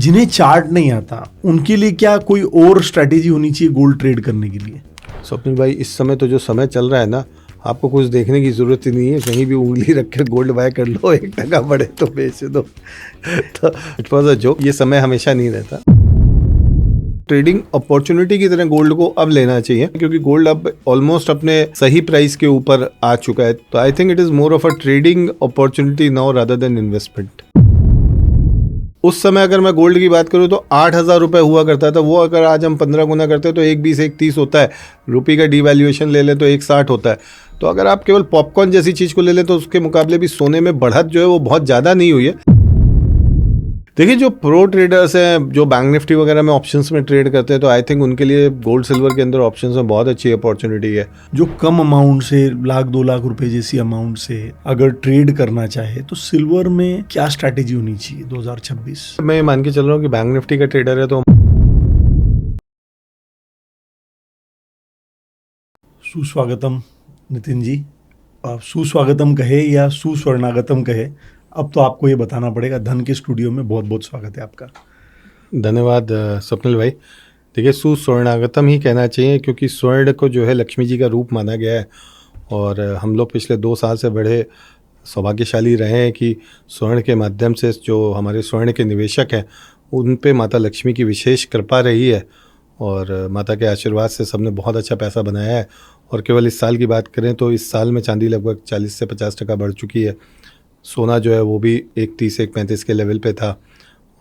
जिन्हें चार्ट नहीं आता उनके लिए क्या कोई और स्ट्रैटेजी होनी चाहिए गोल्ड ट्रेड करने के लिए? स्वप्निल भाई, इस समय तो जो समय चल रहा है ना, आपको कुछ देखने की ज़रूरत ही नहीं है, कहीं भी उंगली रख के गोल्ड बाय कर लो, 1 टका बढ़े तो बेच दो। तो इट वॉज अ जोक, ये समय हमेशा नहीं रहता। ट्रेडिंग अपॉर्चुनिटी की तरह गोल्ड को अब लेना चाहिए, क्योंकि गोल्ड अब ऑलमोस्ट अपने सही प्राइस के ऊपर आ चुका है। तो I think it is more of a trading opportunity now rather than investment. उस समय अगर मैं गोल्ड की बात करूं तो 8,000 रुपये हुआ करता था, वो अगर आज हम 15 गुना करते हैं तो 1,20 1,30 होता है। रुपये का डिवैल्यूएशन ले लें तो 1,60 होता है। तो अगर आप केवल पॉपकॉर्न जैसी चीज़ को ले लें तो उसके मुकाबले भी सोने में बढ़त जो है वो बहुत ज़्यादा नहीं हुई है। देखिए, जो प्रो ट्रेडर्स हैं, जो बैंक निफ्टी वगैरह में ऑप्शंस में ट्रेड करते हैं, तो आई थिंक उनके लिए गोल्ड सिल्वर के अंदर ऑप्शंस में बहुत अच्छी अपॉर्चुनिटी है। जो कम अमाउंट से 1,00,000 2 लाख रुपए जैसी अमाउंट से अगर ट्रेड करना चाहे तो सिल्वर में क्या स्ट्रैटेजी होनी चाहिए 2026? मैं मान के चल रहा हूँ कि बैंक निफ्टी का ट्रेडर है तो सुस्वागतम नितिन जी। आप सुस्वागतम कहे या सुस्वर्णागतम कहे, अब तो आपको ये बताना पड़ेगा। धन के स्टूडियो में बहुत बहुत स्वागत है आपका। धन्यवाद स्वप्निल भाई। देखिए, सुस्वर्णागतम ही कहना चाहिए, क्योंकि स्वर्ण को जो है लक्ष्मी जी का रूप माना गया है, और हम लोग पिछले 2 साल से बड़े सौभाग्यशाली रहे हैं कि स्वर्ण के माध्यम से जो हमारे स्वर्ण के निवेशक हैं उन पे माता लक्ष्मी की विशेष कृपा रही है, और माता के आशीर्वाद से सबने बहुत अच्छा पैसा बनाया है। और केवल इस साल की बात करें तो इस साल में चांदी लगभग 40 से 50% बढ़ चुकी है। सोना जो है वो भी 1,30 1,35 के लेवल पे था,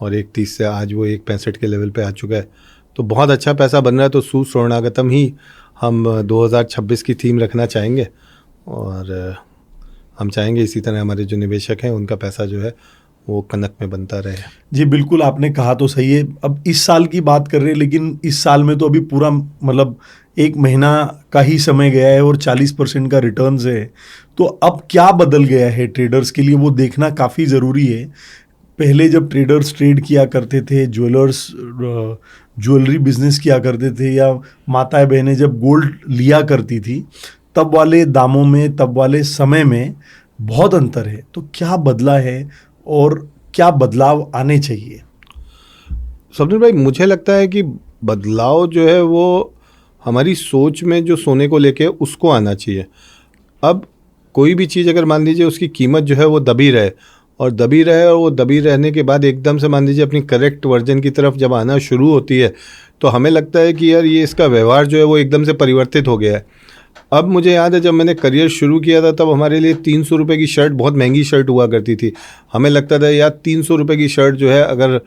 और 1,30 से आज वो 1,65 के लेवल पे आ चुका है। तो बहुत अच्छा पैसा बन रहा है। तो सुस्वर्णागतम ही हम 2026 की थीम रखना चाहेंगे, और हम चाहेंगे इसी तरह हमारे जो निवेशक हैं उनका पैसा जो है वो कनक में बनता रहे। जी बिल्कुल, आपने कहा तो सही है। अब इस साल की बात कर रहे हैं, लेकिन इस साल में तो अभी पूरा मतलब 1 महीना का ही समय गया है और 40% का रिटर्न्स है। तो अब क्या बदल गया है ट्रेडर्स के लिए, वो देखना काफ़ी ज़रूरी है। पहले जब ट्रेडर्स ट्रेड किया करते थे, ज्वेलरी बिजनेस किया करते थे, या माताएं बहनें जब गोल्ड लिया करती थी, तब वाले दामों में, तब वाले समय में बहुत अंतर है। तो क्या बदला है और क्या बदलाव आने चाहिए? स्वप्निल भाई, मुझे लगता है कि बदलाव जो है वो हमारी सोच में जो सोने को लेके उसको आना चाहिए। अब कोई भी चीज़ अगर मान लीजिए उसकी कीमत जो है वो दबी रहे, और वो दबी रहने के बाद एकदम से मान लीजिए अपनी करेक्ट वर्जन की तरफ जब आना शुरू होती है, तो हमें लगता है कि यार ये इसका व्यवहार जो है वो एकदम से परिवर्तित हो गया है। अब मुझे याद है जब मैंने करियर शुरू किया था तब हमारे लिए 300 रुपये की शर्ट बहुत महंगी शर्ट हुआ करती थी। हमें लगता था यार 300 रुपये की शर्ट जो है अगर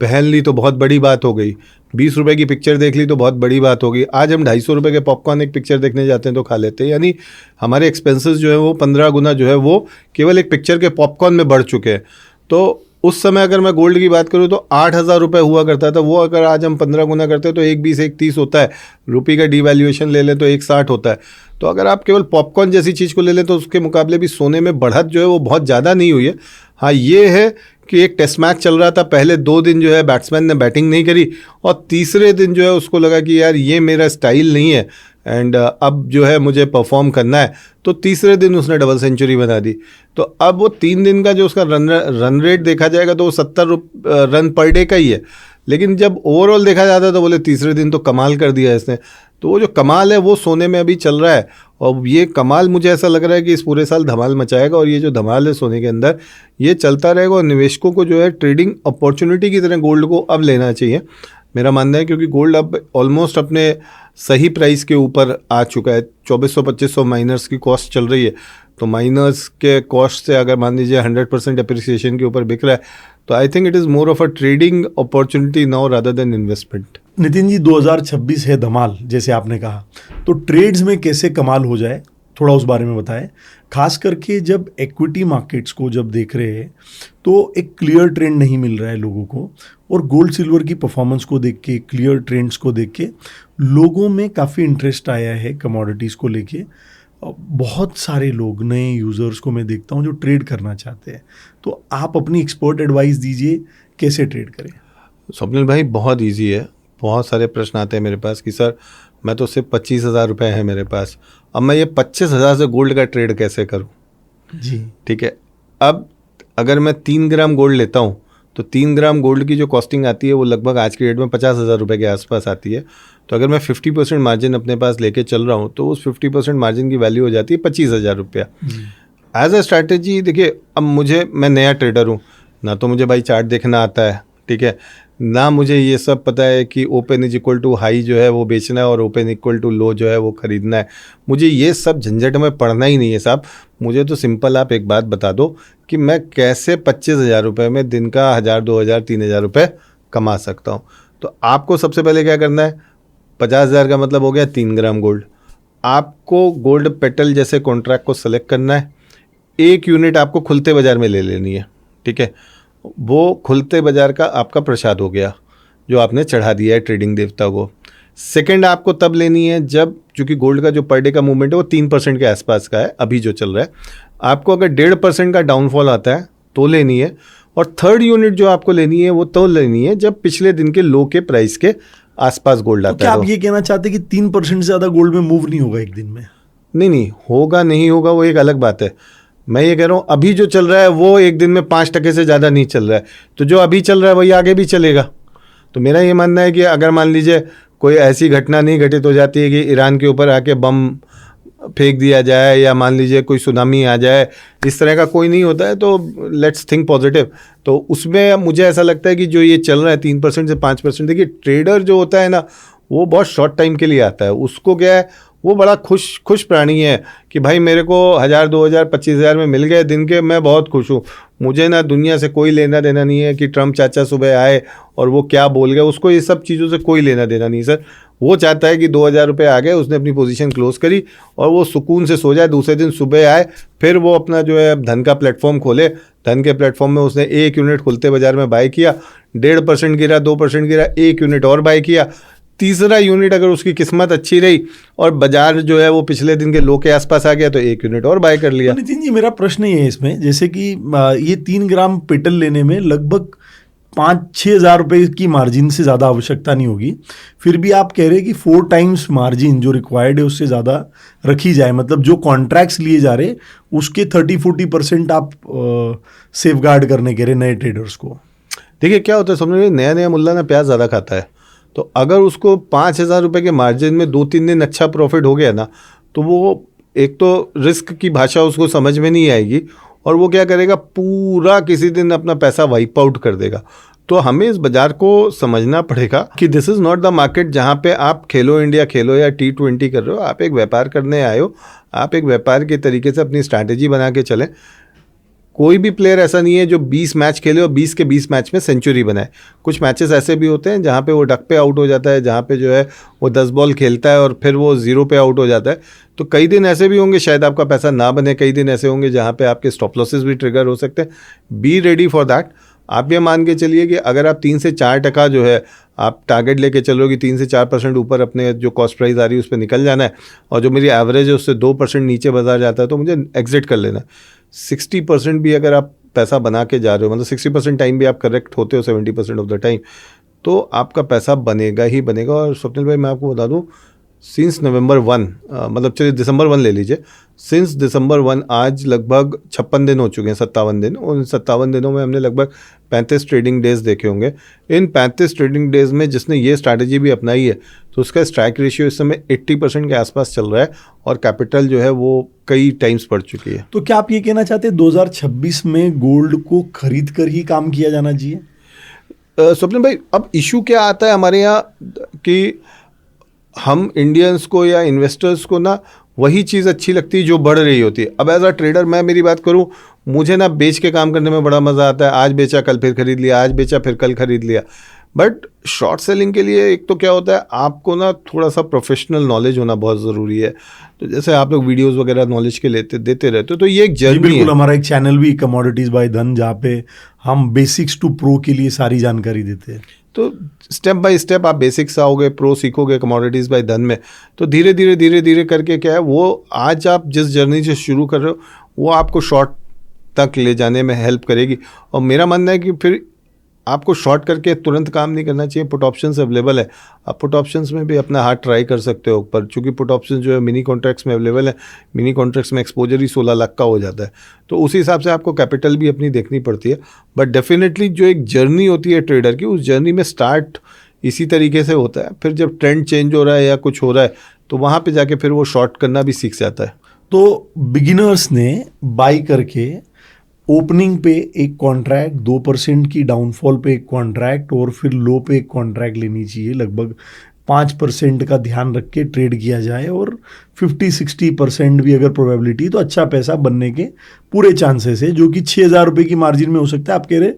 पहन ली तो बहुत बड़ी बात हो गई, 20 रुपये की पिक्चर देख ली तो बहुत बड़ी बात हो गई। आज हम 250 रुपये के पॉपकॉर्न एक पिक्चर देखने जाते हैं तो खा लेते हैं। यानी हमारे एक्सपेंसेस जो है वो 15 गुना जो है वो केवल एक पिक्चर के पॉपकॉर्न में बढ़ चुके हैं। तो उस समय अगर मैं गोल्ड की बात करूं तो 8,000 रुपये हुआ करता था, वो अगर आज हम 15 गुना करते हैं तो 1,20 1,30 होता है। रुपये का डिवैल्यूएशन ले लें तो 1,60 होता है। तो अगर आप केवल पॉपकॉर्न जैसी चीज़ को ले लें तो उसके मुकाबले भी सोने में बढ़त जो है वो बहुत ज़्यादा नहीं हुई है। हाँ, ये है कि एक टेस्ट मैच चल रहा था, पहले 2 दिन जो है बैट्समैन ने बैटिंग नहीं करी, और तीसरे दिन जो है उसको लगा कि यार ये मेरा स्टाइल नहीं है एंड अब जो है मुझे परफॉर्म करना है, तो तीसरे दिन उसने डबल सेंचुरी बना दी। तो अब वो 3 दिन का जो उसका रन रेट देखा जाएगा तो वो 70 रन पर डे का ही है, लेकिन जब ओवरऑल देखा जाता है तो बोले तीसरे दिन तो कमाल कर दिया इसने। तो वो जो कमाल है वो सोने में अभी चल रहा है, और ये कमाल मुझे ऐसा लग रहा है कि इस पूरे साल धमाल मचाएगा, और ये जो धमाल है सोने के अंदर ये चलता रहेगा। और निवेशकों को जो है ट्रेडिंग अपॉर्चुनिटी की तरह गोल्ड को अब लेना चाहिए, मेरा मानना है, क्योंकि गोल्ड अब ऑलमोस्ट अपने सही प्राइस के ऊपर आ चुका है। 2400-2500 माइनर्स की कॉस्ट चल रही है, तो माइनर्स के कॉस्ट से अगर मान लीजिए 100% अप्रिसिएशन के ऊपर बिक रहा है, तो I think it is more of a trading opportunity now rather than investment. Nitin ji, 2026 है धमाल, जैसे आपने कहा, तो ट्रेड्स में कैसे कमाल हो जाए, थोड़ा उस बारे में बताएं। खास करके जब इक्विटी मार्केट्स को जब देख रहे हैं तो एक क्लियर ट्रेंड नहीं मिल रहा है लोगों को, और गोल्ड सिल्वर की परफॉर्मेंस को देख के, क्लियर ट्रेंड्स को देख के लोगों में काफ़ी इंटरेस्ट आया है कमोडिटीज़ को लेके। बहुत सारे लोग, नए यूज़र्स को मैं देखता हूँ जो ट्रेड करना चाहते हैं। तो आप अपनी एक्सपर्ट एडवाइस दीजिए, कैसे ट्रेड करें? स्वप्निल भाई, बहुत ईजी है। बहुत सारे प्रश्न आते हैं मेरे पास कि सर मैं तो सिर्फ 25,000 रुपये हैं मेरे पास, अब मैं ये 25,000 से गोल्ड का ट्रेड कैसे करूं? जी ठीक है, अब अगर मैं 3 ग्राम गोल्ड लेता हूं तो 3 ग्राम गोल्ड की जो कॉस्टिंग आती है वो लगभग आज की डेट में 50,000 रुपये के आसपास आती है। तो अगर मैं 50% मार्जिन अपने पास लेके चल रहा हूँ तो उस 50% मार्जिन की वैल्यू हो जाती है 25,000 रुपया। एज अ स्ट्रैटेजी देखिए, अब मैं नया ट्रेडर हूँ, ना तो मुझे भाई चार्ट देखना आता है, ठीक है, ना मुझे ये सब पता है कि open is equal to high जो है वो बेचना है और ओपन इक्वल टू लो जो है वो खरीदना है। मुझे ये सब झंझट में पढ़ना ही नहीं है साहब। मुझे तो सिंपल आप एक बात बता दो कि मैं कैसे 25,000 रुपये में दिन का 1,000, 2,000, 3,000 रुपये कमा सकता हूँ। तो आपको सबसे पहले क्या करना है, 50,000 का मतलब हो गया 3 ग्राम गोल्ड। आपको गोल्ड पेटल जैसे कॉन्ट्रैक्ट को सेलेक्ट करना है। 1 यूनिट आपको खुलते बाजार में ले लेनी है, ठीक है, वो खुलते बाजार का आपका प्रसाद हो गया जो आपने चढ़ा दिया है ट्रेडिंग देवता को। सेकंड आपको तब लेनी है जब, चूंकि गोल्ड का जो पर डे का मूवमेंट है वो 3% के आसपास का है अभी जो चल रहा है, आपको अगर 1.5% का डाउनफॉल आता है तो लेनी है। और थर्ड यूनिट जो आपको लेनी है वो तो लेनी है जब पिछले दिन के लो के प्राइस के आसपास गोल्ड आता है। क्या आप ये कहना चाहते हैं कि 3% से ज़्यादा गोल्ड में मूव नहीं होगा एक दिन में? नहीं, होगा नहीं होगा वो एक अलग बात है। मैं ये कह रहा हूँ अभी जो चल रहा है वो एक दिन में 5% से ज़्यादा नहीं चल रहा है, तो जो अभी चल रहा है वही आगे भी चलेगा। तो मेरा ये मानना है कि अगर मान लीजिए कोई ऐसी घटना नहीं घटित हो जाती है कि ईरान के ऊपर आके बम फेंक दिया जाए या मान लीजिए कोई सुनामी आ जाए, इस तरह का कोई नहीं होता है, तो लेट्स थिंक पॉजिटिव। तो उसमें मुझे ऐसा लगता है कि जो ये चल रहा है 3% से 5%, देखिए ट्रेडर जो होता है ना वो बहुत शॉर्ट टाइम के लिए आता है। उसको क्या है, वो बड़ा खुश प्राणी है कि भाई मेरे को 1,000, 2,000, 25,000 में मिल गए दिन के, मैं बहुत खुश हूँ। मुझे ना दुनिया से कोई लेना देना नहीं है कि ट्रम्प चाचा सुबह आए और वो क्या बोल गए, उसको ये सब चीज़ों से कोई लेना देना नहीं सर। वो चाहता है कि 2,000 रुपये आ गए, उसने अपनी पोजीशन क्लोज करी और वो सुकून से सो जाए, दूसरे दिन सुबह आए, फिर वो अपना जो है धन का प्लेटफॉर्म खोले। धन के प्लेटफॉर्म में उसने 1 यूनिट खुलते बाजार में बाय किया, 1.5% गिरा, 2% गिरा, 1 यूनिट और बाय किया, तीसरा यूनिट अगर उसकी किस्मत अच्छी रही और बाजार जो है वो पिछले दिन के लो के आसपास आ गया तो 1 यूनिट और बाय कर लिया। तो नितिन जी, मेरा प्रश्न ये है इसमें, जैसे कि ये 3 ग्राम पेटल लेने में लगभग 5-6 हज़ार रुपये की मार्जिन से ज़्यादा आवश्यकता नहीं होगी, फिर भी आप कह रहे हैं कि 4 टाइम्स मार्जिन जो रिक्वायर्ड है उससे ज़्यादा रखी जाए, मतलब जो कॉन्ट्रैक्ट्स लिए जा रहे उसके 30-40% आप सेफ गार्ड करने कह रहे नए ट्रेडर्स को। देखिए क्या होता है, समझ, नया मुल्ला ना प्याज ज़्यादा खाता है, तो अगर उसको 5,000 रुपये के मार्जिन में 2-3 दिन अच्छा प्रॉफिट हो गया ना, तो वो एक तो रिस्क की भाषा उसको समझ में नहीं आएगी और वो क्या करेगा, पूरा किसी दिन अपना पैसा वाइप आउट कर देगा। तो हमें इस बाजार को समझना पड़ेगा कि this is not the market जहाँ पे आप खेलो इंडिया खेलो या T20 कर रहे हो। आप एक व्यापार करने आए हो, आप एक व्यापार के तरीके से अपनी स्ट्रैटेजी बना के चलें। कोई भी प्लेयर ऐसा नहीं है जो 20 मैच खेले और 20 के 20 मैच में सेंचुरी बनाए। कुछ मैचेस ऐसे भी होते हैं जहाँ पे वो डक पे आउट हो जाता है, जहाँ पे जो है वो 10 बॉल खेलता है और फिर वो 0 पे आउट हो जाता है। तो कई दिन ऐसे भी होंगे शायद आपका पैसा ना बने, कई दिन ऐसे होंगे जहाँ पे आपके स्टॉप लॉसेस भी ट्रिगर हो सकते हैं। Be ready for that. आप ये मान के चलिए कि अगर आप 3 से 4% जो है आप टारगेट लेके चल रहे हो कि 3 से 4% ऊपर अपने जो कॉस्ट प्राइस आ रही है उस पर निकल जाना है और जो मेरी एवरेज है उससे 2% नीचे बाजार जाता है तो मुझे एग्जिट कर लेना है। 60% भी अगर आप पैसा बना के जा रहे हो, मतलब 60% टाइम भी आप करेक्ट होते हो 70% ऑफ द टाइम, तो आपका पैसा बनेगा ही बनेगा। और स्वप्निल भाई मैं आपको बता दूं, सिंस नवंबर 1 मतलब चलिए दिसंबर 1 ले लीजिए, सिंस दिसंबर 1 आज लगभग 56 दिन हो चुके हैं, 57 दिन। और इन 57 दिनों में हमने लगभग 35 ट्रेडिंग डेज देखे होंगे। इन 35 ट्रेडिंग डेज में जिसने ये स्ट्रैटेजी भी अपनाई है तो उसका स्ट्राइक रेशियो इस समय 80% के आसपास चल रहा है और कैपिटल जो है वो कई टाइम्स बढ़ चुकी है। तो क्या आप ये कहना चाहते हैं 2026 में गोल्ड को खरीद कर ही काम किया जाना चाहिए? स्वप्निल भाई, अब इशू क्या आता है हमारे यहाँ कि हम इंडियंस को या इन्वेस्टर्स को ना वही चीज़ अच्छी लगती है जो बढ़ रही होती है। अब एज अ ट्रेडर मैं मेरी बात करूं, मुझे ना बेच के काम करने में बड़ा मज़ा आता है। आज बेचा कल फिर खरीद लिया, आज बेचा फिर कल खरीद लिया। बट शॉर्ट सेलिंग के लिए एक तो क्या होता है, आपको ना थोड़ा सा प्रोफेशनल नॉलेज होना बहुत ज़रूरी है। तो जैसे आप लोग वीडियोस वगैरह नॉलेज के देते रहते हो, तो ये एक जर्नी है। हमारा एक चैनल भी कमोडिटीज बाय धन, जहाँ पे हम बेसिक्स टू प्रो के लिए सारी जानकारी देते हैं। तो स्टेप बाय स्टेप आप बेसिक्स आओगे, प्रो सीखोगे कमोडिटीज़ बाय धन में, तो धीरे धीरे करके क्या है, वो आज आप जिस जर्नी से शुरू कर रहे हो वो आपको शॉर्ट तक ले जाने में हेल्प करेगी। और मेरा मानना है कि फिर आपको शॉर्ट करके तुरंत काम नहीं करना चाहिए। पुट ऑप्शंस अवेलेबल है, आप पुट ऑप्शंस में भी अपना हाथ ट्राई कर सकते हो, पर चूंकि पुट ऑप्शन जो है मिनी कॉन्ट्रैक्ट्स में अवेलेबल है, मिनी कॉन्ट्रैक्ट्स में एक्सपोजर ही 16 लाख का हो जाता है, तो उसी हिसाब से आपको कैपिटल भी अपनी देखनी पड़ती है। बट डेफिनेटली जो एक जर्नी होती है ट्रेडर की, उस जर्नी में स्टार्ट इसी तरीके से होता है, फिर जब ट्रेंड चेंज हो रहा है या कुछ हो रहा है तो वहाँ पे जाके फिर वो शॉर्ट करना भी सीख जाता है। तो बिगिनर्स ने बाई करके ओपनिंग पे एक कॉन्ट्रैक्ट, 2% की डाउनफॉल पे एक कॉन्ट्रैक्ट और फिर लो पे एक कॉन्ट्रैक्ट लेनी चाहिए। लगभग 5% का ध्यान रख के ट्रेड किया जाए और 50-60% भी अगर प्रोबेबिलिटी, तो अच्छा पैसा बनने के पूरे चांसेस है, जो कि 6,000 रुपये की मार्जिन में हो सकता है। आप कह रहे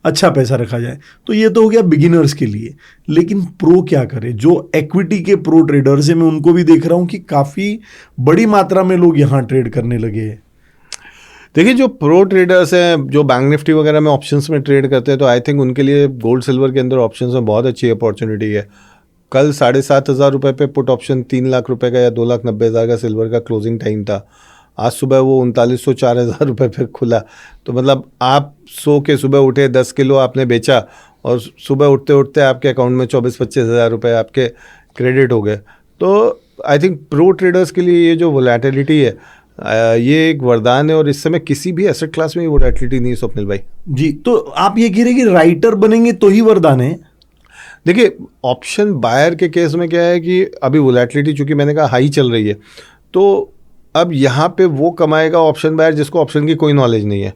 अच्छा पैसा रखा जाए, तो ये तो हो गया बिगिनर्स के लिए। लेकिन प्रो क्या करे? जो एक्विटी के प्रो ट्रेडर्स हैं, मैं उनको भी देख रहा हूँ कि काफ़ी बड़ी मात्रा में लोग यहाँ ट्रेड करने लगे हैं। देखिए, जो प्रो ट्रेडर्स हैं, जो बैंक निफ्टी वगैरह में ऑप्शंस में ट्रेड करते हैं, तो आई थिंक उनके लिए गोल्ड सिल्वर के अंदर ऑप्शंस में बहुत अच्छी अपॉर्चुनिटी है। कल 7,500 रुपये पे पुट ऑप्शन 3 लाख रुपए का या 2,90,000 का सिल्वर का क्लोजिंग टाइम था। आज सुबह वो 3900 4,000 रुपये पे खुला। तो मतलब आप सो के सुबह उठे, 10 किलो आपने बेचा और सुबह उठते उठते आपके अकाउंट में 24-25 हज़ार रुपये आपके क्रेडिट हो गए। तो आई थिंक प्रो ट्रेडर्स के लिए ये जो वोलेटिलिटी है, ये एक वरदान है, और इस समय किसी भी एसेट क्लास में वोलेटिलिटी नहीं है स्वप्निल भाई जी। तो आप ये कह रहे हैं कि राइटर बनेंगे तो ही वरदान है? देखिए, ऑप्शन बायर के केस में क्या है कि अभी वोलेटिलिटी चूंकि मैंने कहा हाई चल रही है, तो अब यहाँ पे वो कमाएगा ऑप्शन बायर जिसको ऑप्शन की कोई नॉलेज नहीं है।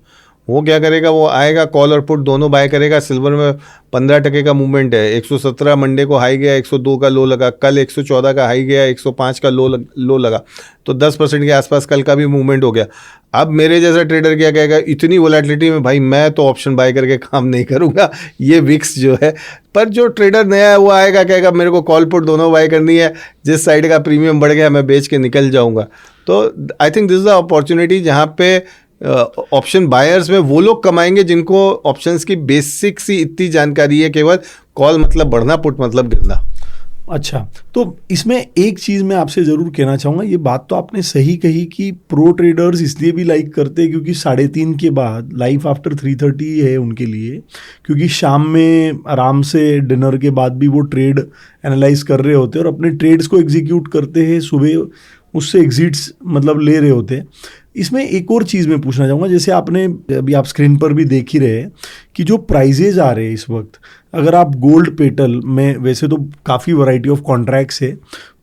वो क्या करेगा, वो आएगा कॉल और पुट दोनों बाय करेगा। सिल्वर में 15% का मूवमेंट है, 117 मंडे को हाई गया, 102 का लो लगा, कल 114 का हाई गया, 105 का लो लगा, तो 10% के आसपास कल का भी मूवमेंट हो गया। अब मेरे जैसा ट्रेडर क्या कहेगा, इतनी वोलेटिलिटी में भाई मैं तो ऑप्शन बाय करके काम नहीं करूंगा, ये विक्स जो है। पर जो ट्रेडर नया है वो आएगा, कहेगा मेरे को कॉल पुट दोनों बाय करनी है, जिस साइड का प्रीमियम बढ़ गया मैं बेच के निकल जाऊंगा। तो I think this is the opportunity जहाँ पे ऑप्शन बायर्स में वो लोग कमाएंगे जिनको ऑप्शंस की बेसिक सी इतनी जानकारी है, केवल कॉल मतलब बढ़ना, पुट मतलब गिरना। अच्छा, तो इसमें एक चीज़ मैं आपसे ज़रूर कहना चाहूँगा, ये बात तो आपने सही कही कि प्रो ट्रेडर्स इसलिए भी लाइक करते हैं क्योंकि 3:30 के बाद लाइफ आफ्टर 3:30 है उनके लिए, क्योंकि शाम में आराम से डिनर के बाद भी वो ट्रेड एनालाइज कर रहे होते हैं और अपने ट्रेड्स को एग्जीक्यूट करते हैं, सुबह उससे एग्जिट्स मतलब ले रहे होते हैं। इसमें एक और चीज़ मैं पूछना चाहूँगा, जैसे आपने अभी आप स्क्रीन पर भी देख ही रहे हैं कि जो प्राइजेज आ रहे हैं इस वक्त, अगर आप गोल्ड पेटल में, वैसे तो काफ़ी वैरायटी ऑफ कॉन्ट्रैक्ट्स है,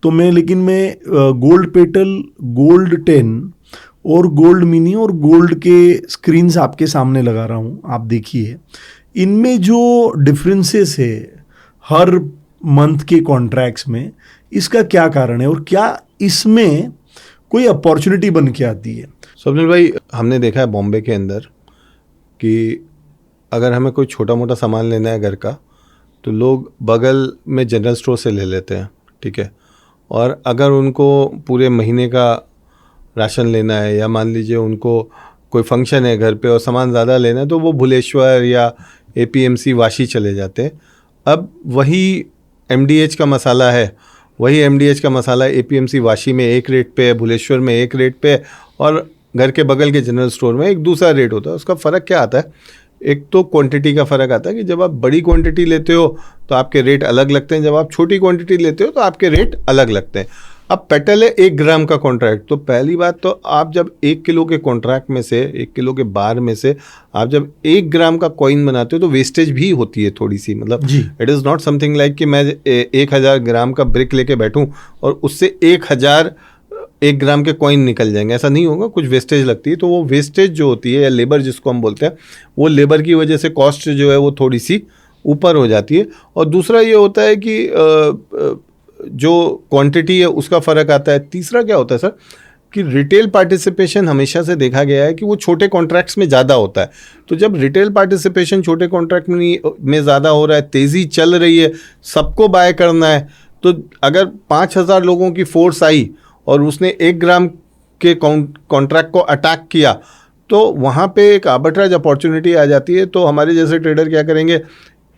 तो लेकिन मैं गोल्ड पेटल, गोल्ड 10 और गोल्ड मिनी और गोल्ड के स्क्रीन्स आपके सामने लगा रहा हूँ, आप देखिए इनमें जो डिफरेंसेस है हर मंथ के कॉन्ट्रैक्ट्स में, इसका क्या कारण है और क्या इसमें कोई अपॉर्चुनिटी बन के आती है? स्वप्निल भाई, हमने देखा है बॉम्बे के अंदर कि अगर हमें कोई छोटा मोटा सामान लेना है घर का, तो लोग बगल में जनरल स्टोर से ले लेते हैं, ठीक है। और अगर उनको पूरे महीने का राशन लेना है, या मान लीजिए उनको कोई फंक्शन है घर पे और सामान ज़्यादा लेना है, तो वो भुलेश्वर या APMC वाशी चले जाते हैं। अब वही MDH का मसाला है, वही MDH का मसाला APMC वाशी में एक रेट पे है, भुलेश्वर में एक रेट पे है, और घर के बगल के जनरल स्टोर में एक दूसरा रेट होता है। उसका फ़र्क क्या आता है? एक तो क्वांटिटी का फ़र्क आता है कि जब आप बड़ी क्वांटिटी लेते हो तो आपके रेट अलग लगते हैं, जब आप छोटी क्वांटिटी लेते हो तो आपके रेट अलग लगते हैं। अब पेटल है 1 ग्राम का कॉन्ट्रैक्ट, तो पहली बात तो आप जब 1 किलो के कॉन्ट्रैक्ट में से, 1 किलो के बार में से आप जब 1 ग्राम का कॉइन बनाते हो तो वेस्टेज भी होती है थोड़ी सी। मतलब it is not something like कि मैं 1000 ग्राम का ब्रिक लेके बैठूं और उससे 1000 1 ग्राम के कॉइन निकल जाएंगे, ऐसा नहीं होगा, कुछ वेस्टेज लगती है। तो वो वेस्टेज जो होती है, या लेबर जिसको हम बोलते हैं, वो लेबर की वजह से कॉस्ट जो है वो थोड़ी सी ऊपर हो जाती है। और दूसरा ये होता है कि जो क्वांटिटी है उसका फ़र्क आता है। तीसरा क्या होता है सर, कि रिटेल पार्टिसिपेशन हमेशा से देखा गया है कि वो छोटे कॉन्ट्रैक्ट्स में ज़्यादा होता है। तो जब रिटेल पार्टिसिपेशन छोटे कॉन्ट्रैक्ट में ज़्यादा हो रहा है, तेज़ी चल रही है, सबको बाय करना है, तो अगर 5,000 लोगों की फोर्स आई और उसने 1 ग्राम के कॉन्ट्रैक्ट को अटैक किया, तो वहाँ पे एक आर्बिट्रेज अपॉर्चुनिटी आ जाती है। तो हमारे जैसे ट्रेडर क्या करेंगे,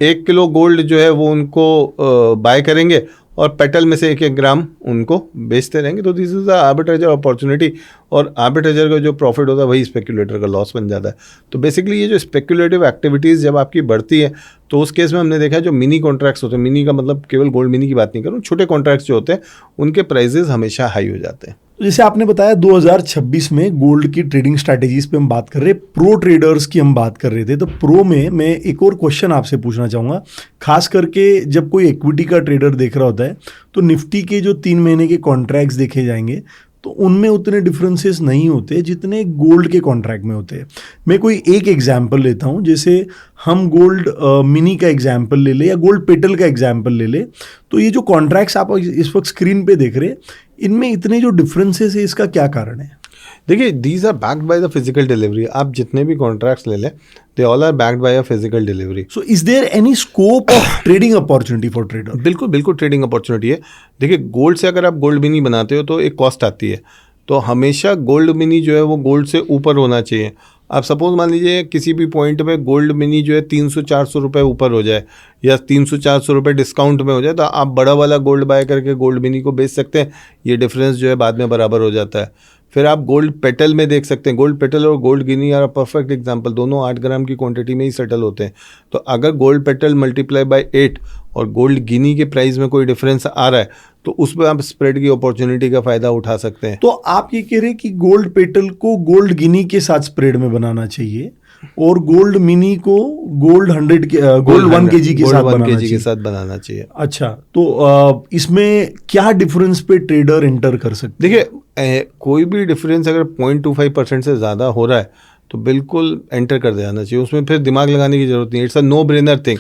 1 किलो गोल्ड जो है वो उनको बाय करेंगे और पेटल में से 1-1 ग्राम उनको बेचते रहेंगे। तो दिस इज द आर्बिट्रेजर अपॉर्चुनिटी, और आर्बिट्रेजर का जो प्रॉफिट होता है वही स्पेक्यूलेटर का लॉस बन जाता है। तो बेसिकली ये जो स्पेक्यूलेटिव एक्टिविटीज़ जब आपकी बढ़ती है तो उस केस में हमने देखा है जो मिनी कॉन्ट्रैक्ट्स होते हैं, मिनी का मतलब केवल गोल्ड मिनी की बात नहीं करूँ, छोटे कॉन्ट्रैक्ट्स जो होते हैं उनके प्राइजेज हमेशा हाई हो जाते हैं। जैसे आपने बताया 2026 में गोल्ड की ट्रेडिंग स्ट्रैटेजीज पे हम बात कर रहे हैं, प्रो ट्रेडर्स की हम बात कर रहे थे। तो प्रो में मैं एक और क्वेश्चन आपसे पूछना चाहूँगा, खास करके जब कोई इक्विटी का ट्रेडर देख रहा होता है तो निफ्टी के जो 3 महीने के कॉन्ट्रैक्ट्स देखे जाएंगे तो उनमें उतने डिफरेंसेस नहीं होते जितने गोल्ड के कॉन्ट्रैक्ट में होते हैं। मैं कोई एक एग्जांपल लेता हूं, जैसे हम गोल्ड मिनी का एग्जांपल ले ले या गोल्ड पेटल का एग्जांपल ले ले, तो ये जो कॉन्ट्रैक्ट्स आप इस वक्त स्क्रीन पे देख रहे हैं, इनमें इतने जो डिफरेंसेस है, इसका क्या कारण है? देखिए, these are backed by the physical delivery. आप जितने भी कॉन्ट्रैक्ट्स ले लें, they all are backed by a physical delivery. So is there any scope of trading opportunity for trader? बिल्कुल बिल्कुल ट्रेडिंग अपॉर्चुनिटी है। देखिए, गोल्ड से अगर आप गोल्ड मिनी बनाते हो तो एक कॉस्ट आती है, तो हमेशा गोल्ड मिनी जो है वो गोल्ड से ऊपर होना चाहिए। आप सपोज मान लीजिए किसी भी पॉइंट पे गोल्ड मिनी जो है 300-400 रुपये ऊपर हो जाए या 300-400 रुपये डिस्काउंट में हो जाए, तो आप बड़ा वाला गोल्ड बाय करके गोल्ड मिनी को बेच सकते हैं। ये डिफरेंस जो है बाद में बराबर हो जाता है। फिर आप गोल्ड पेटल में देख सकते हैं, गोल्ड पेटल और gold guinea are perfect example, दोनों 8 ग्राम की क्वांटिटी में ही सेटल होते हैं। तो अगर गोल्ड पेटल मल्टीप्लाई बाय 8 और गोल्ड गिनी के प्राइस में कोई डिफरेंस आ रहा है तो उस पर आप स्प्रेड की अपॉर्चुनिटी का फायदा उठा सकते हैं। तो आप ये कह रहे हैं कि गोल्ड पेटल को गोल्ड गिनी के साथ स्प्रेड में बनाना चाहिए और गोल्ड मिनी को गोल्ड 100 के गोल्ड 1 kg के साथ बनाना चाहिए। अच्छा, तो इसमें क्या डिफरेंस पे ट्रेडर एंटर कर सकते? देखिए, कोई भी डिफरेंस अगर 0.25% से ज़्यादा हो रहा है तो बिल्कुल एंटर कर देना चाहिए, उसमें फिर दिमाग लगाने की जरूरत नहीं। It's a no brainer thing.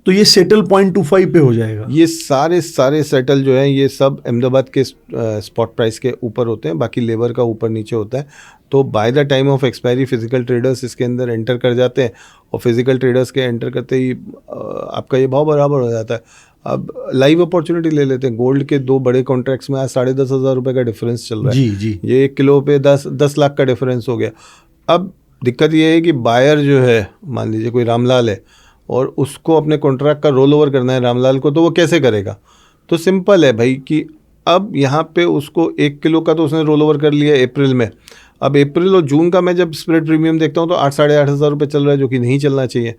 तो ये सेटल 0.25 पे हो जाएगा? ये सारे सेटल जो हैं ये सब अहमदाबाद के स्पॉट प्राइस के ऊपर होते हैं, बाकी लेबर का ऊपर नीचे होता है। तो by the time of expiry physical traders इसके अंदर एंटर कर जाते हैं और फिजिकल ट्रेडर्स के एंटर करते ही आपका ये भाव बराबर हो जाता है। अब लाइव अपॉर्चुनिटी ले लेते हैं, गोल्ड के 2 बड़े कॉन्ट्रैक्ट्स में आज 10,500 रुपये का डिफरेंस चल रहा है। जी जी, ये 1 किलो पे 10 लाख का डिफरेंस हो गया। अब दिक्कत ये है कि बायर जो है, मान लीजिए कोई रामलाल है और उसको अपने कॉन्ट्रैक्ट का रोल ओवर करना है रामलाल को, तो वो कैसे करेगा? तो सिंपल है भाई कि अब यहाँ पे उसको 1 किलो का तो उसने रोल ओवर कर लिया अप्रैल में। अब अप्रैल और जून का मैं जब स्प्रेड प्रीमियम देखता हूँ तो 8,500 रुपये चल रहा है, जो कि नहीं चलना चाहिए।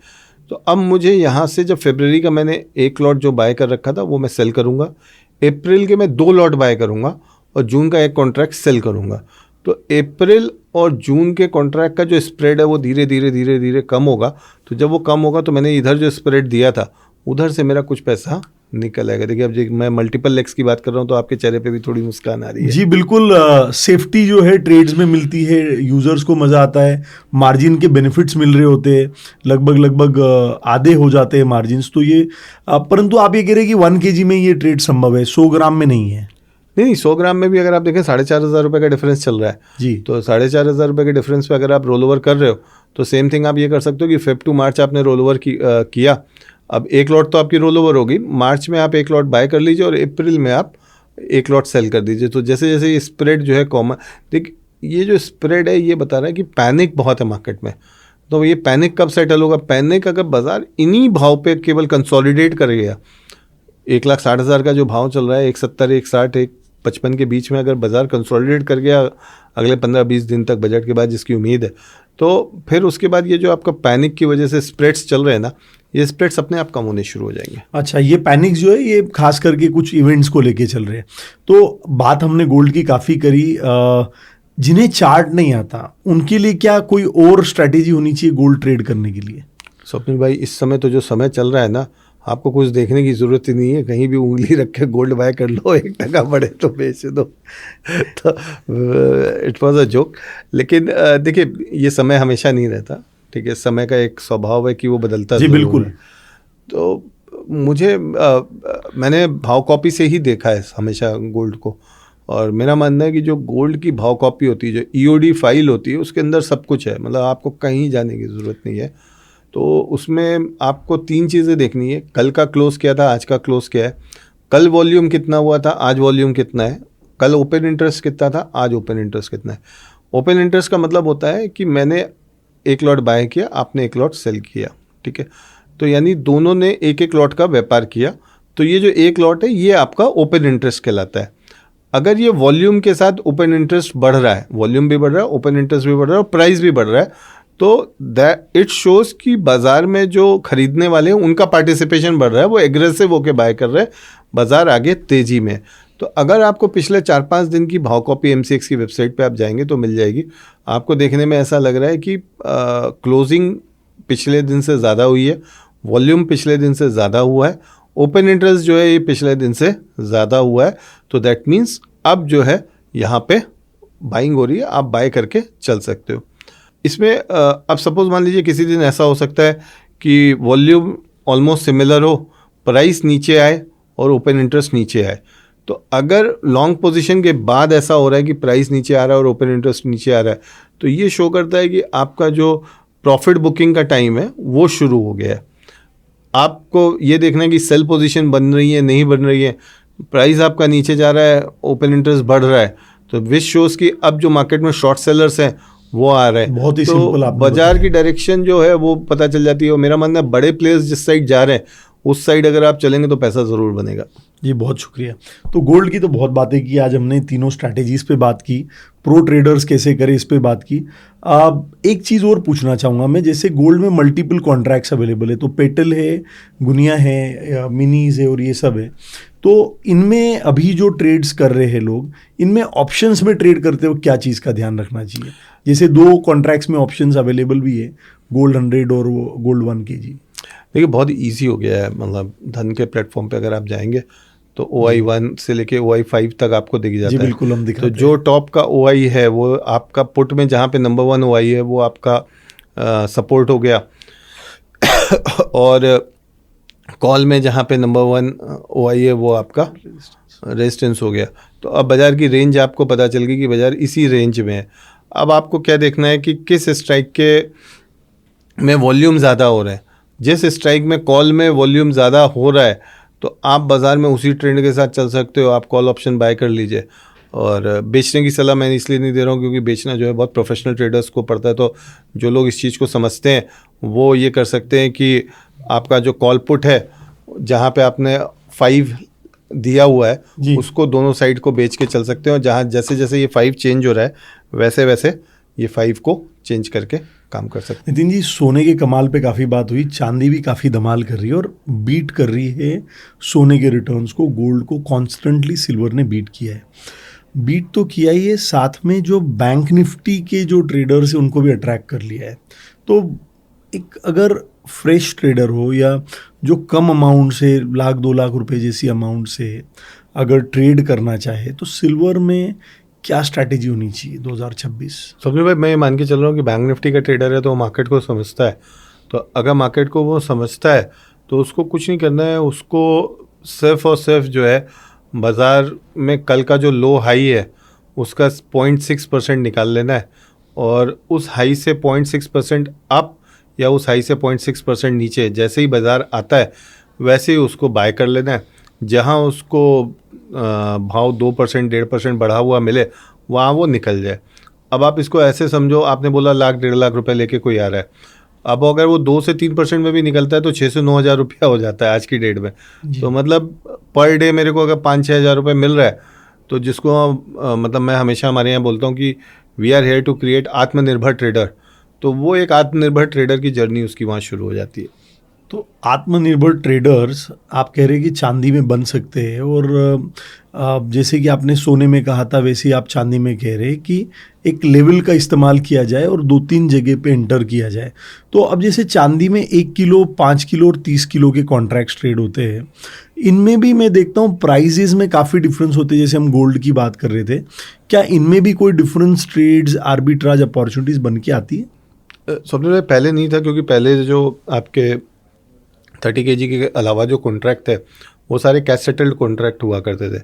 तो अब मुझे यहाँ से जब फरवरी का मैंने 1 लॉट जो बाय कर रखा था वो मैं सेल करूँगा, अप्रैल के मैं 2 लॉट बाय करूँगा और जून का 1 कॉन्ट्रैक्ट सेल करूँगा। तो अप्रैल और जून के कॉन्ट्रैक्ट का जो स्प्रेड है वो धीरे धीरे कम होगा। तो जब वो कम होगा तो मैंने इधर जो स्प्रेड दिया था उधर से मेरा कुछ पैसा निकल आएगा। देखिए, अब मैं मल्टीपल लेग्स की बात कर रहा हूँ तो आपके चेहरे पे भी थोड़ी मुस्कान आ रही है। जी बिल्कुल, सेफ्टी जो है ट्रेड्स में मिलती है, यूजर्स को मज़ा आता है, मार्जिन के बेनिफिट्स मिल रहे होते हैं, लगभग आधे हो जाते हैं मार्जिन्स। तो ये परंतु आप ये कह रहे हैं कि 1 kg में ये ट्रेड संभव है, 100 ग्राम में नहीं है? नहीं, 100 ग्राम में भी अगर आप देखें 4,500 रुपये का डिफरेंस चल रहा है जी। तो 4,500 रुपये के डिफरेंस पे अगर आप रोल ओवर कर रहे हो तो सेम थिंग आप ये कर सकते हो कि फेब टू मार्च आपने रोल ओवर किया। अब 1 लॉट तो आपकी रोल ओवर होगी, मार्च में आप 1 लॉट बाय कर लीजिए और अप्रैल में आप 1 लॉट सेल कर दीजिए। तो जैसे जैसे ये स्प्रेड जो है कॉमन, देखिए ये जो स्प्रेड है ये बता रहा है कि पैनिक बहुत है मार्केट में। तो ये पैनिक कब सेटल होगा? पैनिक अगर बाजार इन्हीं भाव पे केवल कंसोलिडेट करेगा, 1,60,000 का जो भाव चल रहा है 1,70, 1,60, 1,55 के बीच में अगर बाजार कंसोलिडेट कर गया अगले 15-20 दिन तक बजट के बाद, जिसकी उम्मीद है, तो फिर उसके बाद ये जो आपका पैनिक की वजह से स्प्रेड्स चल रहे हैं ना, ये स्प्रेड्स अपने आप कम होने शुरू हो जाएंगे। अच्छा, ये पैनिक जो है ये खास करके कुछ इवेंट्स को लेके चल रहे हैं। तो बात हमने गोल्ड की काफ़ी करी, जिन्हें चार्ट नहीं आता उनके लिए क्या कोई और स्ट्रैटेजी होनी चाहिए गोल्ड ट्रेड करने के लिए? स्वप्निल भाई, इस समय तो जो समय चल रहा है ना, आपको कुछ देखने की ज़रूरत ही नहीं है, कहीं भी उंगली रख के गोल्ड बाय कर लो, 1 टका बढ़े तो बेच दो। तो इट वॉज अ जोक। लेकिन देखिए, ये समय हमेशा नहीं रहता, ठीक है, समय का एक स्वभाव है कि वो बदलता जी बिल्कुल। तो मुझे मैंने भाव कॉपी से ही देखा है हमेशा गोल्ड को, और मेरा मानना है कि जो गोल्ड की भाव कॉपी होती है, जो EOD फाइल होती है, उसके अंदर सब कुछ है, मतलब आपको कहीं जाने की ज़रूरत नहीं है। तो उसमें आपको 3 चीज़ें देखनी है, कल का क्लोज क्या था, आज का क्लोज क्या है, कल वॉल्यूम कितना हुआ था, आज वॉल्यूम कितना है, कल ओपन इंटरेस्ट कितना था, आज ओपन इंटरेस्ट कितना है। ओपन इंटरेस्ट का मतलब होता है कि मैंने 1 लॉट बाय किया, आपने 1 लॉट सेल किया, ठीक है। तो यानी दोनों ने एक एक लॉट का व्यापार किया। तो ये जो एक लॉट है ये आपका ओपन इंटरेस्ट कहलाता है। अगर ये वॉल्यूम के साथ ओपन इंटरेस्ट बढ़ रहा है, वॉल्यूम भी बढ़ रहा है, ओपन इंटरेस्ट भी बढ़ रहा है और प्राइस भी बढ़ रहा है, तो दैट इट शोज कि बाजार में जो खरीदने वाले हैं उनका पार्टिसिपेशन बढ़ रहा है, वो एग्रेसिव होकर बाय कर रहे हैं, बाजार आगे तेजी में। तो अगर आपको पिछले 4-5 दिन की भाव कॉपी एमसीएक्स की वेबसाइट पे आप जाएंगे तो मिल जाएगी। आपको देखने में ऐसा लग रहा है कि क्लोजिंग पिछले दिन से ज़्यादा हुई है, वॉल्यूम पिछले दिन से ज़्यादा हुआ है, ओपन इंटरेस्ट जो है ये पिछले दिन से ज़्यादा हुआ है। तो दैट मीन्स अब जो है यहाँ पे बाइंग हो रही है, आप बाय करके चल सकते हो। इसमें अब सपोज मान लीजिए किसी दिन ऐसा हो सकता है कि वॉल्यूम ऑलमोस्ट सिमिलर हो, प्राइस नीचे आए और ओपन इंटरेस्ट नीचे आए। तो अगर लॉन्ग पोजीशन के बाद ऐसा हो रहा है कि प्राइस नीचे आ रहा है और ओपन इंटरेस्ट नीचे आ रहा है, तो ये शो करता है कि आपका जो प्रॉफिट बुकिंग का टाइम है वो शुरू हो गया है। आपको ये देखना है कि सेल पोजीशन बन रही है नहीं बन रही है, प्राइस आपका नीचे जा रहा है, ओपन इंटरेस्ट बढ़ रहा है, तो विच शोज कि अब जो मार्केट में शॉर्ट सेलर्स हैं वो आ रहे हैं। बहुत ही तो सिंपल बाजार की डायरेक्शन जो है वो पता चल जाती है। और मेरा मानना है बड़े प्लेयर्स जिस साइड जा रहे हैं उस साइड अगर आप चलेंगे तो पैसा ज़रूर बनेगा। जी बहुत शुक्रिया। तो गोल्ड की तो बहुत बातें की, आज हमने तीनों स्ट्रैटेजीज पे बात की, प्रो ट्रेडर्स कैसे करें इस पे बात की। एक चीज़ और पूछना चाहूँगा मैं, जैसे गोल्ड में मल्टीपल कॉन्ट्रैक्ट्स अवेलेबल है, तो पेटल है, गुनिया है, मिनीज है और ये सब है, तो इनमें अभी जो ट्रेड्स कर रहे हैं लोग, इनमें ऑप्शंस में ट्रेड करते हो क्या चीज़ का ध्यान रखना चाहिए? जैसे 2 कॉन्ट्रैक्ट्स में ऑप्शंस अवेलेबल भी है, गोल्ड 100 और गोल्ड 1 kg। देखिए बहुत ईजी हो गया है, मतलब धन के प्लेटफॉर्म पे अगर आप जाएंगे तो OI1 से लेके OI5 तक आपको दिख जाता है। जी बिल्कुल, हम दिखाते तो जो टॉप का OI है वो आपका पुट में जहाँ पे नंबर 1 OI है वो आपका सपोर्ट हो गया और कॉल में जहाँ पे नंबर 1 OI है वो आपका रेजिस्टेंस हो गया। तो अब बाज़ार की रेंज आपको पता चल गई कि बाज़ार इसी रेंज में है। अब आपको क्या देखना है कि किस स्ट्राइक के में वॉल्यूम ज़्यादा हो रहा है। जिस स्ट्राइक में कॉल में वॉल्यूम ज़्यादा हो रहा है तो आप बाज़ार में उसी ट्रेंड के साथ चल सकते हो, आप कॉल ऑप्शन बाय कर लीजिए। और बेचने की सलाह मैं इसलिए नहीं दे रहा हूँ क्योंकि बेचना जो है बहुत प्रोफेशनल ट्रेडर्स को पड़ता है। तो जो लोग इस चीज़ को समझते हैं वो ये कर सकते हैं कि आपका जो कॉल पुट है जहाँ पे आपने 5 दिया हुआ है उसको दोनों साइड को बेच के चल सकते हैं, और जहाँ जैसे जैसे ये 5 चेंज हो रहा है वैसे वैसे ये 5 को चेंज करके काम कर सकते हैं। नितिन जी, सोने के कमाल पे काफ़ी बात हुई, चांदी भी काफ़ी धमाल कर रही है और बीट कर रही है सोने के रिटर्न्स को। गोल्ड को कॉन्स्टेंटली सिल्वर ने बीट किया है, बीट तो किया ही है, साथ में जो बैंक निफ्टी के जो ट्रेडर्स हैं उनको भी अट्रैक्ट कर लिया है। तो एक अगर फ्रेश ट्रेडर हो या जो कम अमाउंट से 1-2 लाख रुपए जैसी अमाउंट से अगर ट्रेड करना चाहे तो सिल्वर में क्या स्ट्रैटेजी होनी चाहिए 2026? स्वप्निल भाई, मैं ये मान के चल रहा हूँ कि बैंक निफ्टी का ट्रेडर है तो वो मार्केट को समझता है। तो अगर मार्केट को वो समझता है तो उसको कुछ नहीं करना है, उसको सिर्फ और सिर्फ जो है बाज़ार में कल का जो लो हाई है उसका 0.6% निकाल लेना है, और उस हाई से 0.6% अप या उस हाई से 0.6% नीचे जैसे ही बाज़ार आता है वैसे ही उसको बाय कर लेना है। जहाँ उसको भाव 2% 1.5% बढ़ा हुआ मिले वहाँ वो निकल जाए। अब आप इसको ऐसे समझो, आपने बोला 1-1.5 लाख रुपए लेके कोई आ रहा है, अब अगर वो 2 से 3% में भी निकलता है तो 6 से 9 हज़ार रुपया हो जाता है आज की डेट में। तो मतलब पर डे मेरे को अगर 5-6 हज़ार रुपये मिल रहा है तो जिसको मतलब मैं हमेशा हमारे यहाँ बोलता हूँ कि we are here to create आत्मनिर्भर ट्रेडर, तो वो एक आत्मनिर्भर ट्रेडर की जर्नी उसकी वहाँ शुरू हो जाती है। तो आत्मनिर्भर ट्रेडर्स आप कह रहे हैं कि चांदी में बन सकते हैं, और जैसे कि आपने सोने में कहा था वैसे ही आप चांदी में कह रहे हैं कि एक लेवल का इस्तेमाल किया जाए और 2-3 जगह पे एंटर किया जाए। तो अब जैसे चांदी में 1 किलो, 5 किलो और 30 किलो के कॉन्ट्रैक्ट्स ट्रेड होते हैं, इनमें भी मैं देखता हूँ प्राइजेज में काफ़ी डिफरेंस होते हैं। जैसे हम गोल्ड की बात कर रहे थे, क्या इनमें भी कोई डिफरेंस ट्रेड्स, आर्बिट्राज अपॉर्चुनिटीज़ बन के आती है? सबसे पहले नहीं था, क्योंकि पहले जो आपके 30 kg के अलावा जो कॉन्ट्रैक्ट है वो सारे कैश सेटल्ड कॉन्ट्रैक्ट हुआ करते थे।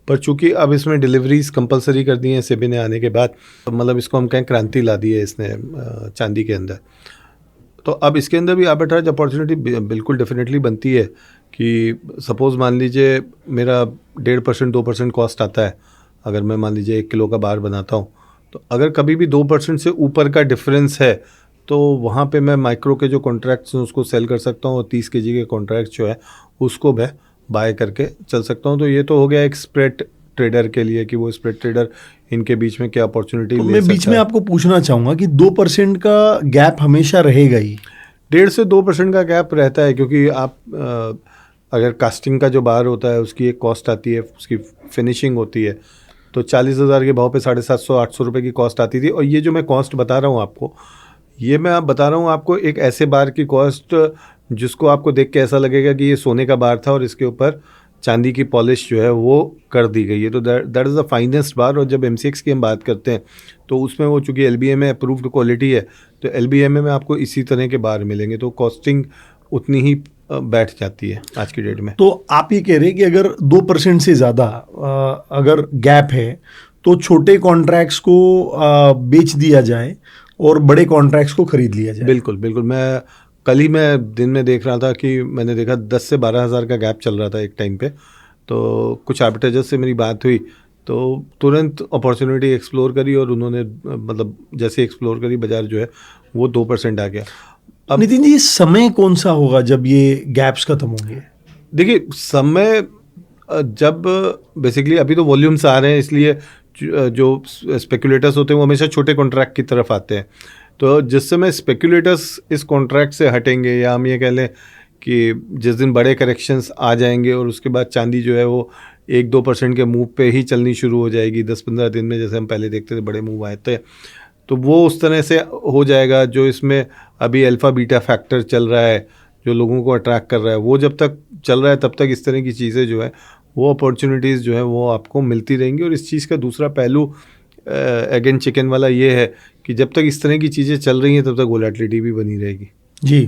पर चूंकि अब इसमें डिलीवरीज कंपलसरी कर दी हैं सेबी ने आने के बाद, तो मतलब इसको हम कहें क्रांति ला दी है इसने चांदी के अंदर। तो अब इसके अंदर भी आर्बिट्राज अपॉर्चुनिटी बिल्कुल डेफिनेटली बनती है कि सपोज़ मान लीजिए मेरा 1.5% 2% कॉस्ट आता है, अगर मैं मान लीजिए 1 किलो का बार बनाता हूँ, तो अगर कभी भी 2% से ऊपर का डिफरेंस है तो वहाँ पे मैं माइक्रो के जो कॉन्ट्रैक्ट्स हैं उसको सेल कर सकता हूँ और 30 kg के कॉन्ट्रैक्ट जो है उसको मैं बाय करके चल सकता हूँ। तो ये तो हो गया एक स्प्रेड ट्रेडर के लिए कि वो स्प्रेड ट्रेडर इनके बीच में क्या अपॉर्चुनिटी तो ले मैं बीच में आपको पूछना चाहूँगा कि 2% का गैप हमेशा रहेगा ही? 1.5 से 2% का गैप रहता है, क्योंकि आप अगर कास्टिंग का जो बार होता है उसकी एक कॉस्ट आती है, उसकी फिनिशिंग होती है, तो 40,000 के भाव पे 750-800 रुपये की कॉस्ट आती थी। और ये जो मैं कॉस्ट बता रहा हूँ आपको, ये मैं आप बता रहा हूँ आपको एक ऐसे बार की कॉस्ट जिसको आपको देख के ऐसा लगेगा कि ये सोने का बार था और इसके ऊपर चांदी की पॉलिश जो है वो कर दी गई है। तो दैट इज़ द फाइनेस्ट बार। और जब MCX की हम बात करते हैं तो उसमें वो चूँकि LBMA अप्रूव्ड क्वालिटी है, तो LBMA में आपको इसी तरह के बार मिलेंगे, तो कॉस्टिंग उतनी ही बैठ जाती है आज की डेट में। तो आप ये कह रहे हैं कि अगर 2% से ज़्यादा अगर गैप है तो छोटे कॉन्ट्रैक्ट्स को बेच दिया जाए और बड़े कॉन्ट्रैक्ट्स को खरीद लिया जाए? बिल्कुल बिल्कुल। कल ही मैं दिन में देख रहा था कि मैंने देखा 10 से 12 हज़ार का गैप चल रहा था एक टाइम पे। तो कुछ आर्बिट्रेजर्स से मेरी बात हुई तो तुरंत अपॉर्चुनिटी एक्सप्लोर करी और उन्होंने मतलब जैसे एक्सप्लोर करी बाजार जो है वो 2% आ गया। अब नितिन जी, समय कौन सा होगा जब ये गैप्स खत्म होंगे? देखिए, समय जब बेसिकली अभी तो वॉल्यूम्स आ रहे हैं, इसलिए जो स्पेकुलेटर्स होते हैं वो हमेशा छोटे कॉन्ट्रैक्ट की तरफ आते हैं। तो जिस समय स्पेकुलेटर्स इस कॉन्ट्रैक्ट से हटेंगे, या हम ये कह लें कि जिस दिन बड़े करेक्शंस आ जाएंगे और उसके बाद चांदी जो है वो 1-2% के मूव पे ही चलनी शुरू हो जाएगी 10-15 दिन में, जैसे हम पहले देखते थे बड़े मूव आए थे, तो वो उस तरह से हो जाएगा। जो इसमें अभी अल्फ़ा बीटा फैक्टर चल रहा है जो लोगों को अट्रैक्ट कर रहा है, वो जब तक चल रहा है तब तक इस तरह की चीज़ें जो है वो अपॉर्चुनिटीज़ जो है वो आपको मिलती रहेंगी। और इस चीज़ का दूसरा पहलू अगेन चिकन वाला ये है कि जब तक इस तरह की चीज़ें चल रही हैं तब तक वोलेटिलिटी भी बनी रहेगी। जी,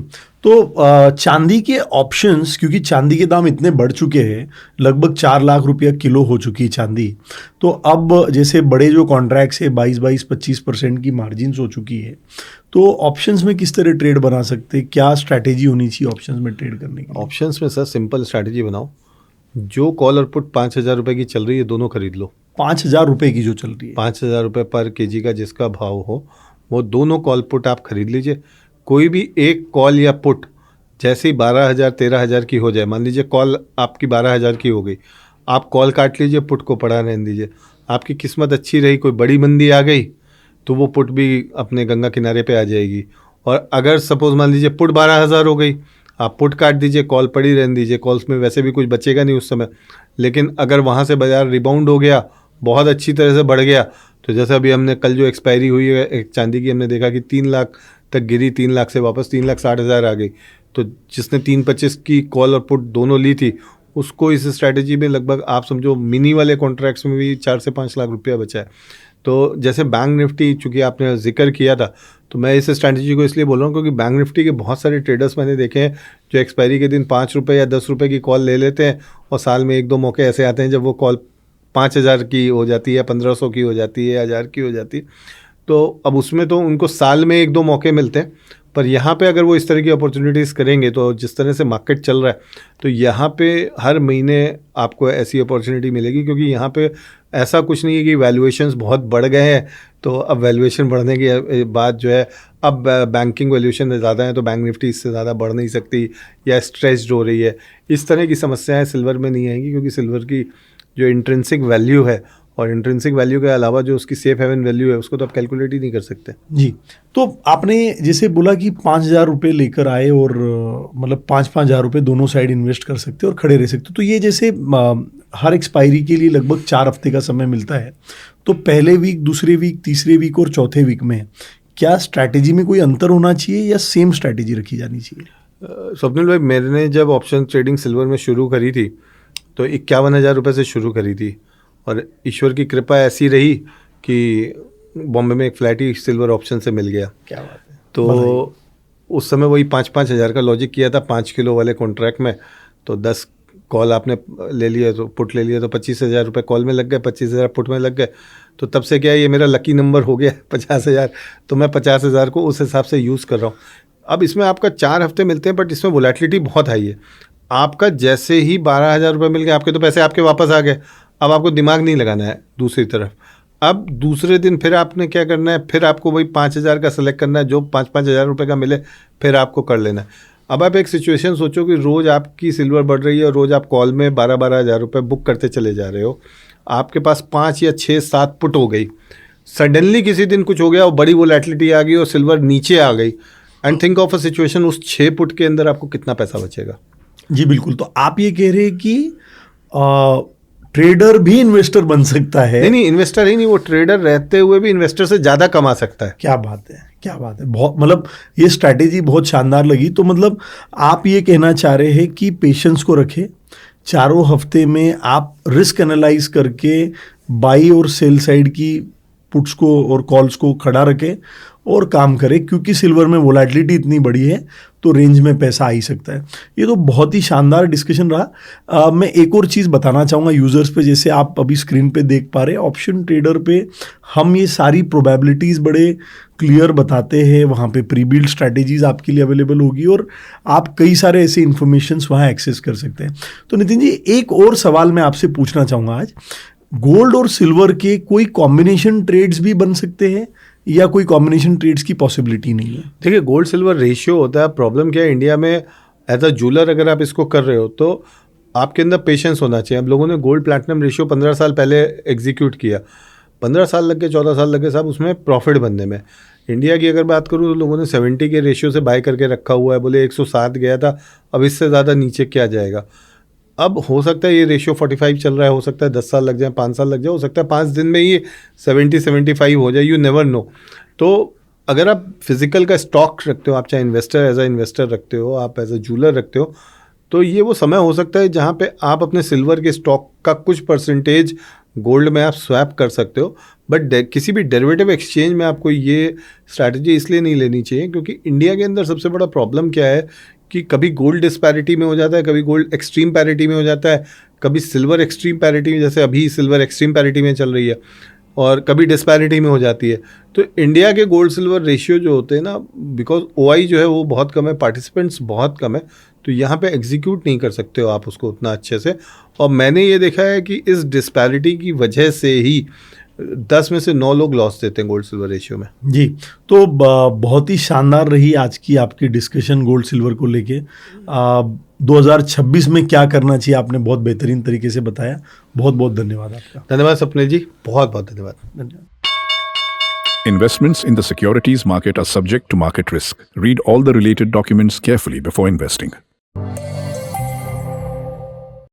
तो चांदी के ऑप्शंस, क्योंकि चांदी के दाम इतने बढ़ चुके हैं, लगभग 4 लाख रुपया किलो हो चुकी है चांदी, तो अब जैसे बड़े जो कॉन्ट्रैक्ट्स है 22-25% की मार्जिन्स हो चुकी है, तो ऑप्शंस में किस तरह ट्रेड बना सकते हैं? क्या स्ट्रैटेजी होनी चाहिए ऑप्शंस में ट्रेड करने की? ऑप्शंस में सर सिंपल स्ट्रैटेजी बनाओ, जो कॉल और पुट 5,000 रुपये की चल रही है दोनों खरीद लो। 5,000 रुपये की जो चल रही है, 5,000 रुपये पर केजी का जिसका भाव हो वो दोनों कॉल पुट आप खरीद लीजिए। कोई भी एक कॉल या पुट जैसे ही 12,000-13,000 की हो जाए, मान लीजिए कॉल आपकी 12,000 की हो गई, आप कॉल काट लीजिए, पुट को पड़ा रहने दीजिए। आपकी किस्मत अच्छी रही, कोई बड़ी मंदी आ गई तो वो पुट भी अपने गंगा किनारे पे आ जाएगी। और अगर सपोज मान लीजिए पुट 12,000 हो गई, आप पुट काट दीजिए, कॉल पड़ी रहने दीजिए, कॉल्स में वैसे भी कुछ बचेगा नहीं उस समय। लेकिन अगर वहाँ से बाजार रिबाउंड हो गया, बहुत अच्छी तरह से बढ़ गया, तो जैसे अभी हमने कल जो एक्सपायरी हुई है एक चांदी की, हमने देखा कि 3 लाख तक गिरी, 3 लाख से वापस 3,60,000 आ गई। तो जिसने 3.25 की कॉल और पुट दोनों ली थी उसको इस स्ट्रैटेजी में लगभग आप समझो मिनी वाले कॉन्ट्रैक्ट्स में भी 4 से 5 लाख रुपया बचा है। तो जैसे बैंक निफ्टी, चूँकि आपने जिक्र किया था, तो मैं इस स्ट्रैटेजी को इसलिए बोल रहा हूँ क्योंकि बैंक निफ्टी के बहुत सारे ट्रेडर्स मैंने देखे हैं जो एक्सपायरी के दिन 5 रुपये या 10 रुपये की कॉल ले लेते हैं और साल में 1-2 मौके ऐसे आते हैं जब वो कॉल 5,000 की हो जाती है, 1,500 की हो जाती है, 1,000 की हो जाती है। तो अब उसमें तो उनको साल में 1-2 मौके मिलते हैं, पर यहाँ पे अगर वो इस तरह की अपॉर्चुनिटीज़ करेंगे तो जिस तरह से मार्केट चल रहा है तो यहाँ पे हर महीने आपको ऐसी अपॉर्चुनिटी मिलेगी। क्योंकि यहाँ पे ऐसा कुछ नहीं है कि वैल्यूएशंस बहुत बढ़ गए हैं तो अब वैल्यूएशन बढ़ने के बाद जो है अब बैंकिंग वैल्यूएशन ज़्यादा है तो बैंक निफ्टी इससे ज़्यादा बढ़ नहीं सकती या स्ट्रेच्ड हो रही है। इस तरह की समस्याएँ सिल्वर में नहीं आएंगी क्योंकि सिल्वर की जो इंट्रिंसिक वैल्यू है और इंट्रिंसिक वैल्यू के अलावा जो उसकी सेफ हेवन वैल्यू है उसको तो आप कैलकुलेट ही नहीं कर सकते। जी, तो आपने जैसे बोला कि 5,000 रुपये लेकर आए और मतलब 5,000 रुपये दोनों साइड इन्वेस्ट कर सकते और खड़े रह सकते, तो ये जैसे हर एक्सपायरी के लिए लगभग 4 हफ्ते का समय मिलता है, तो पहले वीक, दूसरे वीक, तीसरे वीक और चौथे वीक में क्या स्ट्रैटेजी में कोई अंतर होना चाहिए या सेम स्ट्रैटेजी रखी जानी चाहिए? स्वप्निल भाई, मैंने जब ऑप्शन ट्रेडिंग सिल्वर में शुरू करी थी तो 51,000 रुपये से शुरू करी थी और ईश्वर की कृपा ऐसी रही कि बॉम्बे में एक फ्लैट ही सिल्वर ऑप्शन से मिल गया। क्या बात है। तो उस समय वही 5-5 हज़ार का लॉजिक किया था 5 किलो वाले कॉन्ट्रैक्ट में। तो 10 कॉल आपने ले लिया तो पुट ले लिया तो 25,000 रुपये कॉल में लग गए, 25,000 पुट में लग गए। तो तब से क्या है, ये मेरा लकी नंबर हो गया 50,000। तो मैं 50,000 को उस हिसाब से यूज़ कर रहा हूँ। अब इसमें आपका 4 हफ्ते मिलते हैं बट इसमें वोलेटिलिटी बहुत हाई है। आपका जैसे ही 12,000 रुपये मिल गए, आपके तो पैसे आपके वापस आ गए। अब आपको दिमाग नहीं लगाना है दूसरी तरफ। अब दूसरे दिन फिर आपने क्या करना है, फिर आपको वही 5,000 का सेलेक्ट करना है, जो 5,000 रुपये का मिले फिर आपको कर लेना है। अब आप एक सिचुएशन सोचो कि रोज़ आपकी सिल्वर बढ़ रही है और रोज़ आप कॉल में 12-12 हज़ार रुपये बुक करते चले जा रहे हो, आपके पास 5 या 6-7 पुट हो गई, सडनली किसी दिन कुछ हो गया और बड़ी वोलेटिलिटी आ गई और सिल्वर नीचे आ गई, and think of a situation, उस 6 पुट के अंदर आपको कितना पैसा बचेगा। जी बिल्कुल। तो आप ये कह रहे हैं कि ट्रेडर भी इन्वेस्टर बन सकता है? नहीं, इन्वेस्टर ही नहीं, वो ट्रेडर रहते हुए भी इन्वेस्टर से ज़्यादा कमा सकता है। क्या बात है, क्या बात है। बहुत, मतलब ये स्ट्रैटेजी बहुत शानदार लगी। तो मतलब आप ये कहना चाह रहे हैं कि पेशेंस को रखें, चारों हफ्ते में आप रिस्क एनालाइज करके बाई और सेल साइड की पुट्स को और कॉल्स को खड़ा रखें और काम करें, क्योंकि सिल्वर में वोलेटिलिटी इतनी बड़ी है तो रेंज में पैसा आ ही सकता है। ये तो बहुत ही शानदार डिस्कशन रहा। मैं एक और चीज़ बताना चाहूँगा यूज़र्स पे, जैसे आप अभी स्क्रीन पे देख पा रहे हैं, ऑप्शन ट्रेडर पे हम ये सारी प्रोबेबिलिटीज़ बड़े क्लियर बताते हैं। वहाँ पे प्री बिल्ड स्ट्रैटेजीज आपके लिए अवेलेबल होगी और आप कई सारे ऐसे इन्फॉर्मेशंस वहाँ एक्सेस कर सकते हैं। तो नितिन जी, एक और सवाल मैं आपसे पूछना चाहूँगा आज, गोल्ड और सिल्वर के कोई कॉम्बिनेशन ट्रेड्स भी बन सकते हैं या कोई कॉम्बिनेशन ट्रेड्स की पॉसिबिलिटी नहीं है? देखिए, गोल्ड सिल्वर रेशियो होता है। प्रॉब्लम क्या है, इंडिया में एज अ ज्वेलर अगर आप इसको कर रहे हो तो आपके अंदर पेशेंस होना चाहिए। अब लोगों ने गोल्ड प्लैटिनम रेशियो 15 साल पहले एग्जीक्यूट किया, 15 साल लग गए, 14 साल लग गए साहब उसमें प्रॉफिट बनने में। इंडिया की अगर बात करूँ तो लोगों ने 70 के रेशियो से बाय करके रखा हुआ है, बोले 107 गया था, अब इससे ज़्यादा नीचे क्या जाएगा। अब हो सकता है ये रेशियो 45 चल रहा है, हो सकता है 10 साल लग जाए, 5 साल लग जाए, हो सकता है 5 दिन में ये 70-75 हो जाए, यू नेवर नो। तो अगर आप फिजिकल का स्टॉक रखते हो, आप चाहे इन्वेस्टर एज अ इन्वेस्टर रखते हो, आप एज अ ज्वेलर रखते हो, तो ये वो समय हो सकता है जहाँ पे आप अपने सिल्वर के स्टॉक का कुछ परसेंटेज गोल्ड में आप स्वैप कर सकते हो। बट किसी भी डेरिवेटिव एक्सचेंज में आपको ये स्ट्रैटेजी इसलिए नहीं लेनी चाहिए क्योंकि इंडिया के अंदर सबसे बड़ा प्रॉब्लम क्या है कि कभी गोल्ड डिस्पैरिटी में हो जाता है, कभी गोल्ड एक्सट्रीम पैरिटी में हो जाता है, कभी सिल्वर एक्सट्रीम पैरिटी में, जैसे अभी सिल्वर एक्सट्रीम पैरिटी में चल रही है, और कभी डिस्पैरिटी में हो जाती है। तो इंडिया के गोल्ड सिल्वर रेशियो जो होते हैं ना, बिकॉज ओआई जो है वो बहुत कम है, पार्टिसिपेंट्स बहुत कम है, तो यहाँ पे एग्जीक्यूट नहीं कर सकते हो आप उसको उतना अच्छे से। और मैंने ये देखा है कि इस डिस्पैरिटी की वजह से ही 10 में से 9 लोग लॉस देते हैं गोल्ड सिल्वर रेशियो में। जी, तो बहुत ही शानदार रही आज की आपकी डिस्कशन गोल्ड सिल्वर को लेके। 2026 में क्या करना चाहिए आपने बहुत बेहतरीन तरीके से बताया। बहुत बहुत धन्यवाद आपका। धन्यवाद स्वप्निल जी, बहुत बहुत धन्यवाद। Investments in the securities market are subject to market risk. Read all the related documents carefully before investing.